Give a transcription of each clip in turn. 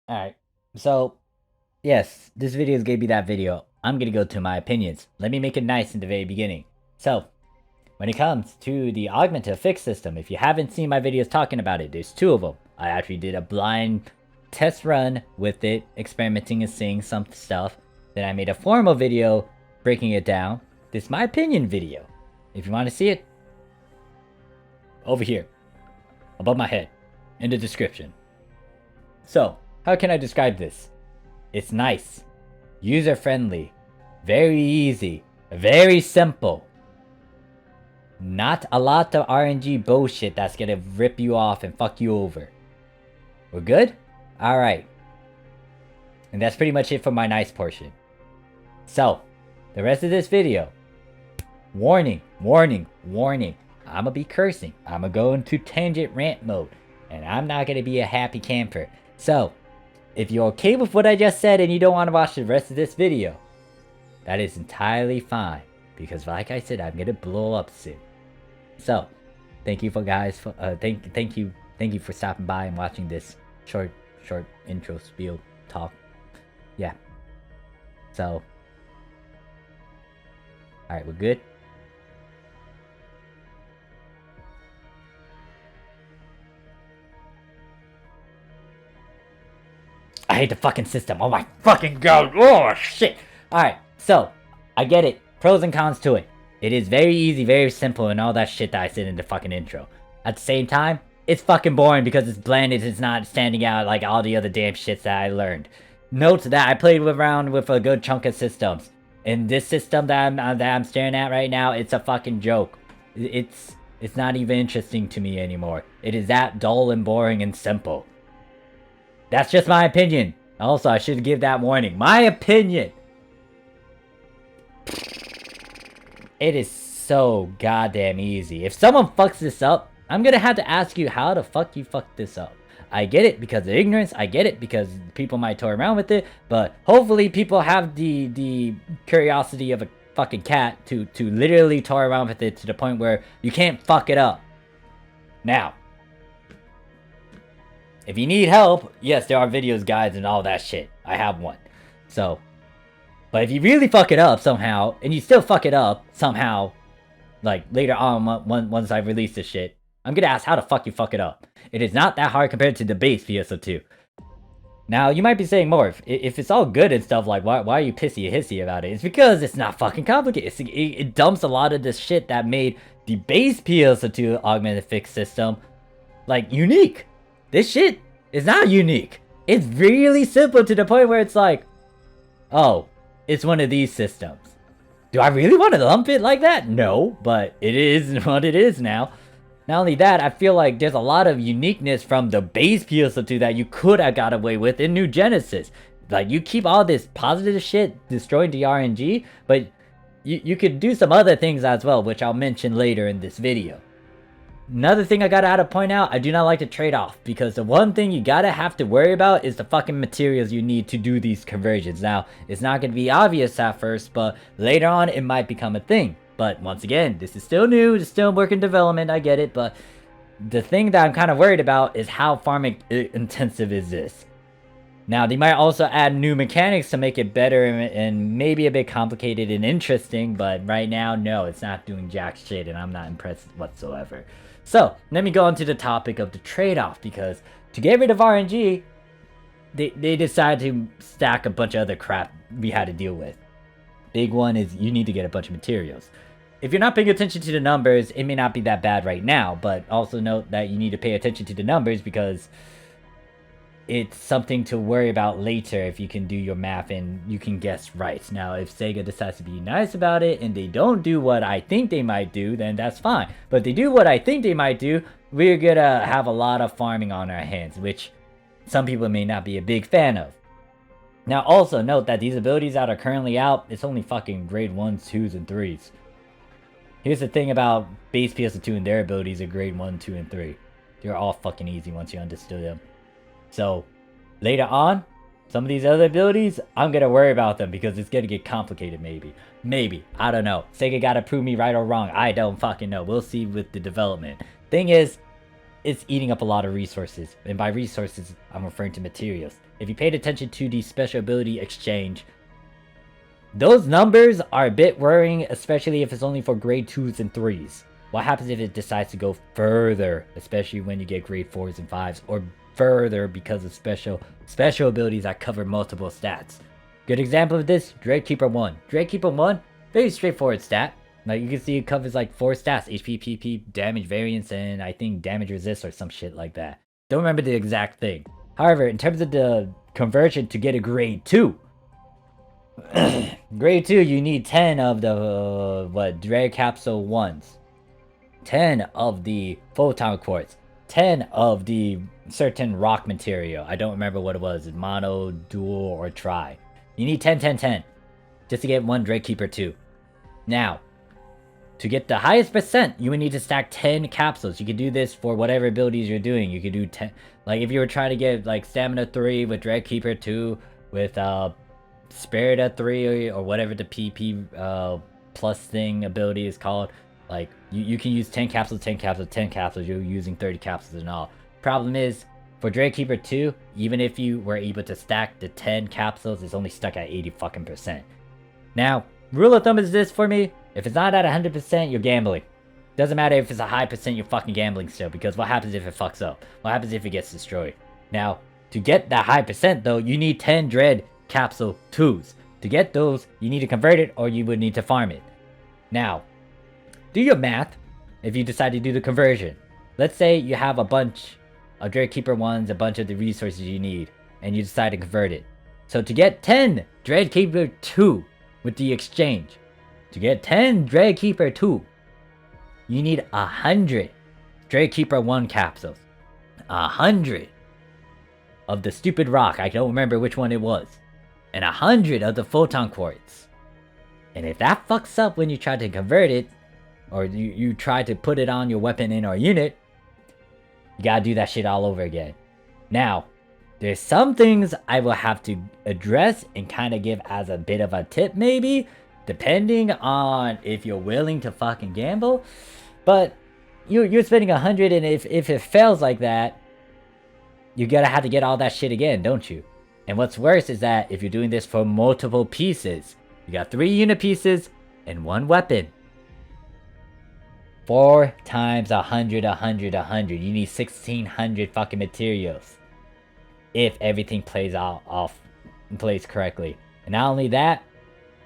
Alright, so, yes, this video is gonna be that video. I'm gonna go to my opinions. Let me make it nice in the very beginning. So, when it comes to the augmented fix system, if you haven't seen my videos talking about it, there's two of them. I actually did a blind test run with it, experimenting and seeing some stuff. Then I made a formal video breaking it down. This is my opinion video. If you want to see it, over here, above my head, in the description. So, how can I describe this? It's nice, user-friendly, very easy, very simple. Not a lot of RNG bullshit that's gonna rip you off and fuck you over. We're good? Alright. And that's pretty much it for my nice portion. So, the rest of this video. Warning, warning, warning. I'ma be cursing. I'ma go into tangent rant mode. And I'm not gonna be a happy camper. So, if you're okay with what I just said and you don't want to watch the rest of this video, that is entirely fine. Because like I said, I'm gonna blow up soon. So, thank you for guys for thank you for stopping by and watching this short intro spiel talk. Yeah. So, alright, we're good. I hate the fucking system. Oh my fucking god. Oh shit. Alright, so I get it. Pros and cons to it. It is very easy, very simple, and all that shit that I said in the fucking intro. At the same time, it's fucking boring because it's bland and it's not standing out like all the other damn shits that I learned. Note that I played around with a good chunk of systems. And this system that I'm staring at right now, it's a fucking joke. It's not even interesting to me anymore. It is that dull and boring and simple. That's just my opinion. Also, I should give that warning. My opinion! It is so goddamn easy. If someone fucks this up, I'm gonna have to ask you how the fuck you fucked this up. I get it because of ignorance. I get it because people might toy around with it. But hopefully people have the curiosity of a fucking cat to literally toy around with it to the point where you can't fuck it up. Now, if you need help, yes, there are videos, guides, and all that shit. I have one. So, but if you really fuck it up somehow, and you still fuck it up somehow, like later on, once I release this shit, I'm gonna ask how the fuck you fuck it up. It is not that hard compared to the base PSO2. Now, you might be saying, Morph, if it's all good and stuff, like, why are you hissy about it? It's because it's not fucking complicated. It dumps a lot of this shit that made the base PSO2 augmented fix system, like, unique. This shit is not unique. It's really simple to the point where it's like, oh, it's one of these systems. Do I really want to lump it like that? No, but it is what it is now. Not only that, I feel like there's a lot of uniqueness from the base PSO2 that you could have got away with in New Genesis. Like, you keep all this positive shit destroying the RNG, but you could do some other things as well, which I'll mention later in this video. Another thing I gotta point out, I do not like the trade-off, because the one thing you gotta have to worry about is the fucking materials you need to do these conversions. Now, it's not gonna be obvious at first, but later on it might become a thing. But once again, this is still new, it's still work in development, I get it, but the thing that I'm kind of worried about is how farming intensive is this. Now, they might also add new mechanics to make it better and maybe a bit complicated and interesting, but right now, no, it's not doing jack shit, and I'm not impressed whatsoever. So, let me go on to the topic of the trade-off, because to get rid of RNG, they decided to stack a bunch of other crap we had to deal with. Big one is you need to get a bunch of materials. If you're not paying attention to the numbers, it may not be that bad right now, but also note that you need to pay attention to the numbers because it's something to worry about later if you can do your math and you can guess right. Now, if SEGA decides to be nice about it and they don't do what I think they might do, then that's fine. But if they do what I think they might do, we're gonna have a lot of farming on our hands, which some people may not be a big fan of. Now, also note that these abilities that are currently out, it's only fucking grade 1s, 2s, and 3s. Here's the thing about base PSO2 and their abilities are grade 1, 2, and 3. They're all fucking easy once you understood them. So, later on, some of these other abilities, I'm gonna worry about them because it's gonna get complicated maybe. Maybe. I don't know. Sega gotta prove me right or wrong. I don't fucking know. We'll see with the development. Thing is, it's eating up a lot of resources. And by resources, I'm referring to materials. If you paid attention to the special ability exchange, those numbers are a bit worrying, especially if it's only for grade 2s and 3s. What happens if it decides to go further, especially when you get grade 4s and 5s, or further because of special abilities that cover multiple stats? Good example of this, Dreadkeeper 1. Dreadkeeper 1, very straightforward stat. Like, you can see it covers like 4 stats: HP, PP, damage variance, and I think damage resist or some shit like that. Don't remember the exact thing. However, in terms of the conversion to get a grade 2, grade 2, you need 10 of the, Dread Capsule 1s. 10 of the Photon Quartz. 10 of the certain rock material. I don't remember what it was. Mono, dual, or tri. You need 10, 10, 10. Just to get one Dreadkeeper 2. Now, to get the highest percent, you would need to stack 10 capsules. You can do this for whatever abilities you're doing. You could do 10. Like, if you were trying to get, like, Stamina 3 with Dreadkeeper 2, with, Spirit 3, or whatever the PP, plus thing ability is called. Like, you can use 10 capsules, 10 capsules, 10 capsules. You're using 30 capsules and all. Problem is, for Dreadkeeper 2, even if you were able to stack the 10 capsules, it's only stuck at 80%. Now, rule of thumb is this for me. If it's not at 100%, you're gambling. Doesn't matter if it's a high percent, you're fucking gambling still. Because what happens if it fucks up? What happens if it gets destroyed? Now, to get that high percent though, you need 10 Dread Capsule 2s. To get those, you need to convert it or you would need to farm it. Now, do your math if you decide to do the conversion. Let's say you have a bunch of Dreadkeeper 1s, a bunch of the resources you need, and you decide to convert it. So to get 10 Dreadkeeper 2 with the exchange, to get 10 Dreadkeeper 2, you need 100 Dreadkeeper 1 capsules. 100 of the stupid rock, I don't remember which one it was. And 100 of the Photon Quartz. And if that fucks up when you try to convert it, or you try to put it on your weapon in or unit, you gotta do that shit all over again. Now, there's some things I will have to address and kind of give as a bit of a tip maybe, depending on if you're willing to fucking gamble. But you're spending 100, and if it fails like that, you're gonna have to get all that shit again, don't you? And what's worse is that if you're doing this for multiple pieces, you got 3 unit pieces and 1 weapon. 4 times 100, 100, 100. You need 1,600 fucking materials. If everything plays correctly. And not only that,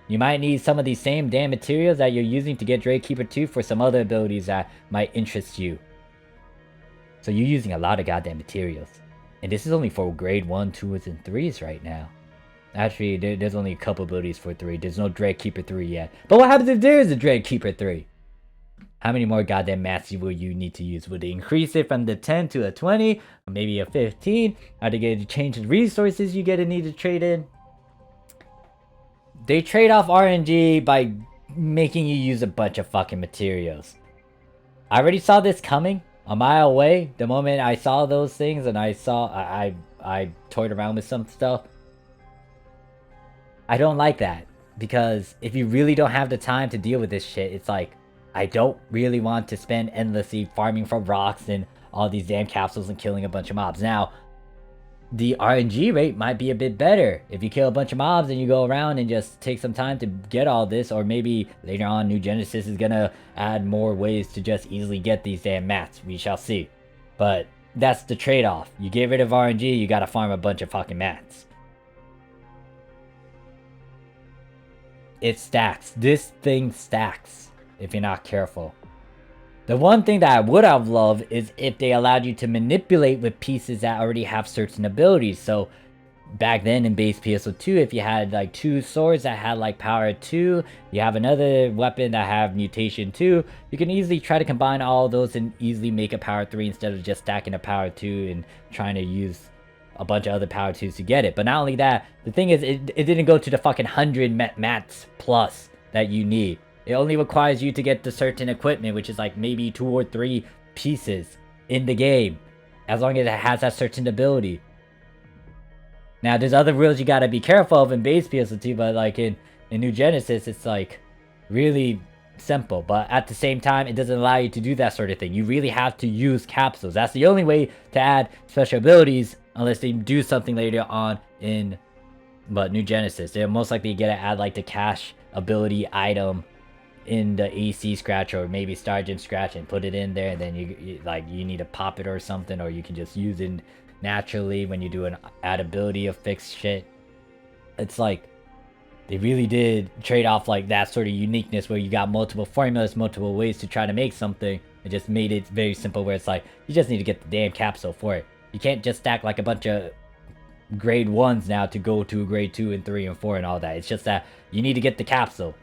you might need some of these same damn materials that you're using to get Dreadkeeper 2 for some other abilities that might interest you. So you're using a lot of goddamn materials. And this is only for grade 1, 2s, and 3s right now. Actually, there's only a couple abilities for 3. There's no Dreadkeeper 3 yet. But what happens if there is a Dreadkeeper 3? How many more goddamn mats will you need to use? Would they increase it from the 10 to a 20? Or maybe a 15? Are they going to change the resources you need to trade in? They trade off RNG by making you use a bunch of fucking materials. I already saw this coming a mile away. The moment I saw those things and I toyed around with some stuff. I don't like that. Because if you really don't have the time to deal with this shit, it's like, I don't really want to spend endlessly farming for rocks and all these damn capsules and killing a bunch of mobs. Now, the RNG rate might be a bit better if you kill a bunch of mobs and you go around and just take some time to get all this, or maybe later on New Genesis is gonna add more ways to just easily get these damn mats. We shall see. But that's the trade-off. You get rid of RNG, you gotta farm a bunch of fucking mats. It stacks. This thing stacks if you're not careful. The one thing that I would have loved is if they allowed you to manipulate with pieces that already have certain abilities. So back then in base PSO2, if you had like 2 swords that had like power 2, you have another weapon that have mutation 2, you can easily try to combine all those and easily make a power 3 instead of just stacking a power 2 and trying to use a bunch of other power 2s to get it. But not only that, the thing is it didn't go to the fucking 100 mats plus that you need. It only requires you to get the certain equipment, which is like maybe 2 or 3 pieces in the game, as long as it has that certain ability. Now, there's other rules you gotta be careful of in base PSO2, but like in New Genesis, it's like really simple, but at the same time, it doesn't allow you to do that sort of thing. You really have to use capsules. That's the only way to add special abilities, unless they do something later on in New Genesis. They're most likely gonna add like the cash ability item in the AC scratch, or maybe Stargem scratch, and put it in there, and then you need to pop it or something, or you can just use it naturally when you do an add ability of fixed shit. It's like they really did trade off like that sort of uniqueness where you got multiple formulas, multiple ways to try to make something. It just made it very simple where it's like you just need to get the damn capsule for it. You can't just stack like a bunch of grade 1s now to go to grade 2 and 3 and 4 and all that. It's just that you need to get the capsule.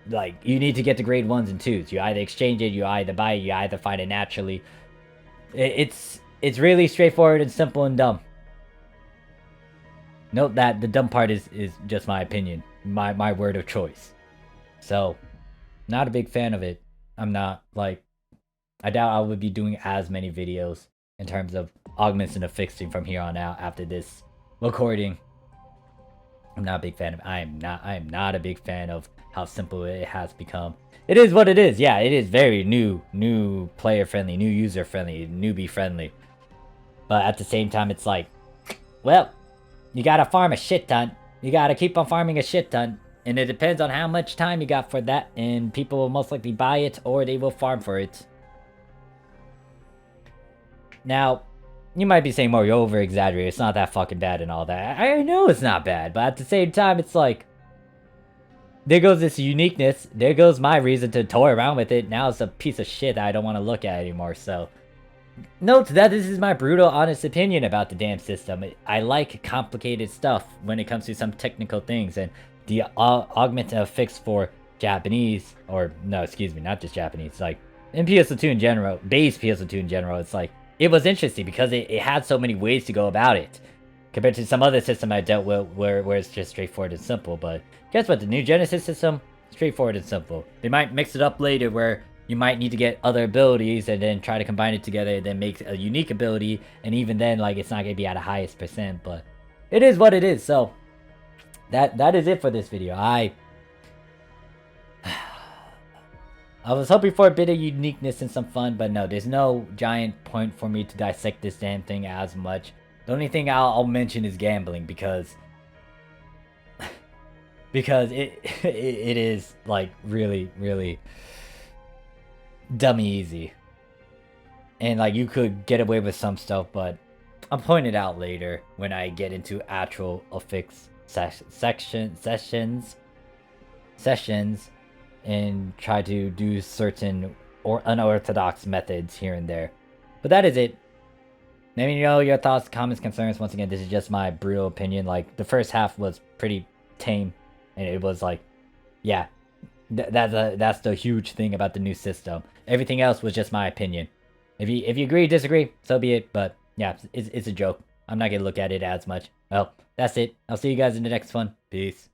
Like, you need to get the grade 1s and 2s. You either exchange it, you either buy it, you either find it naturally. It's really straightforward and simple and dumb. Note that the dumb part is just my opinion. My word of choice. So, not a big fan of it. I'm not, like... I doubt I would be doing as many videos in terms of augments and affixing from here on out after this recording. I'm not a big fan of... I am not a big fan of how simple it has become. It is what it is. Yeah, it is very new player friendly, new user friendly, newbie friendly. But at the same time, it's like, well, you gotta farm a shit ton. You gotta keep on farming a shit ton. And it depends on how much time you got for that. And people will most likely buy it, or they will farm for it. Now, you might be saying, "More, you're over exaggerating. It's not that fucking bad and all that." I know it's not bad, but at the same time, it's like, there goes this uniqueness. There goes my reason to toy around with it. Now it's a piece of shit that I don't want to look at anymore. So, note that this is my brutal, honest opinion about the damn system. I like complicated stuff when it comes to some technical things, and the augment affix for Japanese, or no, excuse me, not just Japanese. Like in PSO2 in general, base PSO2 in general, it's like it was interesting because it had so many ways to go about it. Compared to some other system I dealt with where it's just straightforward and simple. But guess what? The new Genesis system, straightforward and simple. They might mix it up later where you might need to get other abilities and then try to combine it together and then make a unique ability. And even then, like, it's not going to be at a highest percent. But it is what it is. So that is it for this video. I was hoping for a bit of uniqueness and some fun. But no, there's no giant point for me to dissect this damn thing as much. The only thing I'll mention is gambling, because it is like really dummy easy, and like you could get away with some stuff, but I'll point it out later when I get into actual affix sessions and try to do certain or unorthodox methods here and there. But that is it. Let me know your thoughts, comments, concerns. Once again, this is just my brutal opinion. Like, the first half was pretty tame, and it was like, yeah, that's the huge thing about the new system. Everything else was just my opinion. If you agree, disagree, so be it. But yeah, it's a joke. I'm not gonna look at it as much. Well, that's it. I'll see you guys in the next one. Peace.